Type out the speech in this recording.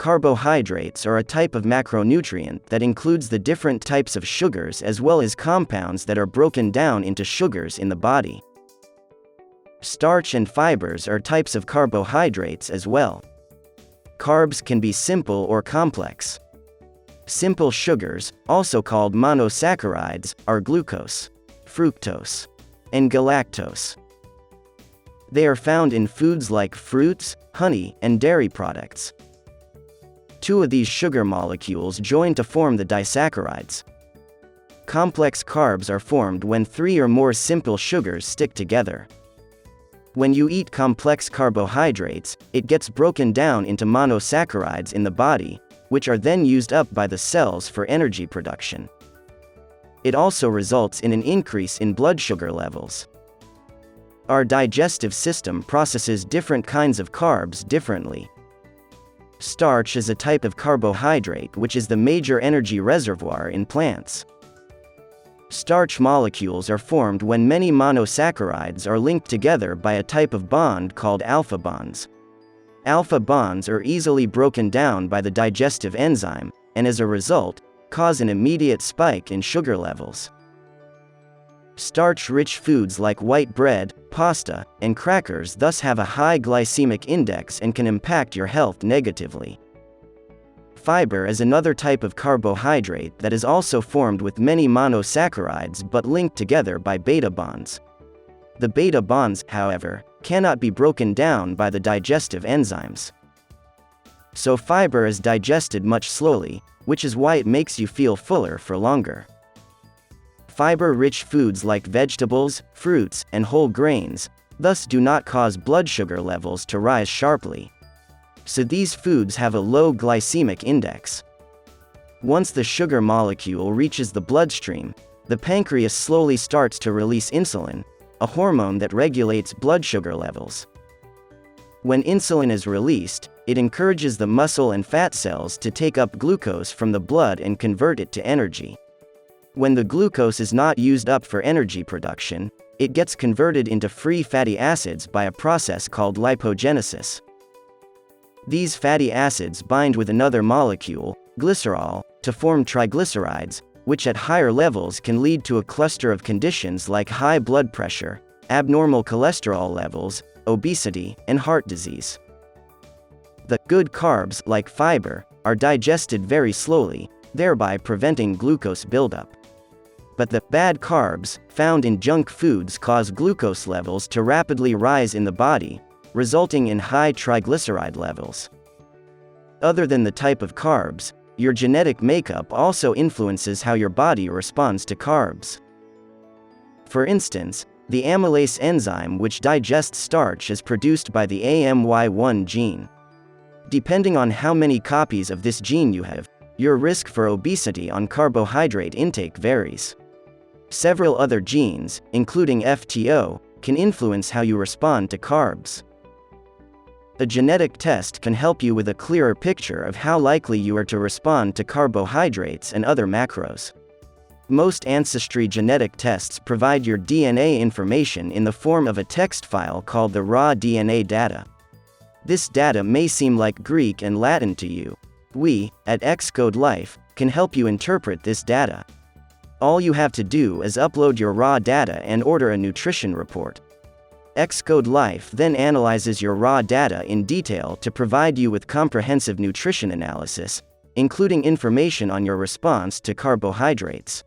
Carbohydrates are a type of macronutrient that includes the different types of sugars as well as compounds that are broken down into sugars in the body. Starch and fibers are types of carbohydrates as well. Carbs can be simple or complex. Simple sugars, also called monosaccharides, are glucose, fructose, and galactose. They are found in foods like fruits, honey, and dairy products. Two of these sugar molecules join to form the disaccharides. Complex carbs are formed when three or more simple sugars stick together. When you eat complex carbohydrates, it gets broken down into monosaccharides in the body, which are then used up by the cells for energy production. It also results in an increase in blood sugar levels. Our digestive system processes different kinds of carbs differently. Starch is a type of carbohydrate which is the major energy reservoir in plants. Starch molecules are formed when many monosaccharides are linked together by a type of bond called alpha bonds. Alpha bonds are easily broken down by the digestive enzyme, and as a result, cause an immediate spike in sugar levels. Starch-rich foods like white bread, pasta, and crackers thus have a high glycemic index and can impact your health negatively. Fiber is another type of carbohydrate that is also formed with many monosaccharides but linked together by beta bonds. The beta bonds, however, cannot be broken down by the digestive enzymes. So fiber is digested much slowly, which is why it makes you feel fuller for longer. Fiber-rich foods like vegetables, fruits, and whole grains, thus do not cause blood sugar levels to rise sharply. So these foods have a low glycemic index. Once the sugar molecule reaches the bloodstream, the pancreas slowly starts to release insulin, a hormone that regulates blood sugar levels. When insulin is released, it encourages the muscle and fat cells to take up glucose from the blood and convert it to energy. When the glucose is not used up for energy production, it gets converted into free fatty acids by a process called lipogenesis. These fatty acids bind with another molecule, glycerol, to form triglycerides, which at higher levels can lead to a cluster of conditions like high blood pressure, abnormal cholesterol levels, obesity, and heart disease. The good carbs, like fiber, are digested very slowly, thereby preventing glucose buildup. But the bad carbs, found in junk foods, cause glucose levels to rapidly rise in the body, resulting in high triglyceride levels. Other than the type of carbs, your genetic makeup also influences how your body responds to carbs. For instance, the amylase enzyme which digests starch is produced by the AMY1 gene. Depending on how many copies of this gene you have, your risk for obesity on carbohydrate intake varies. Several other genes, including FTO, can influence how you respond to carbs. A genetic test can help you with a clearer picture of how likely you are to respond to carbohydrates and other macros. Most ancestry genetic tests provide your DNA information in the form of a text file called the raw DNA data. This data may seem like Greek and Latin to you. We, at Xcode Life, can help you interpret this data. All you have to do is upload your raw data and order a nutrition report. Xcode Life then analyzes your raw data in detail to provide you with comprehensive nutrition analysis, including information on your response to carbohydrates.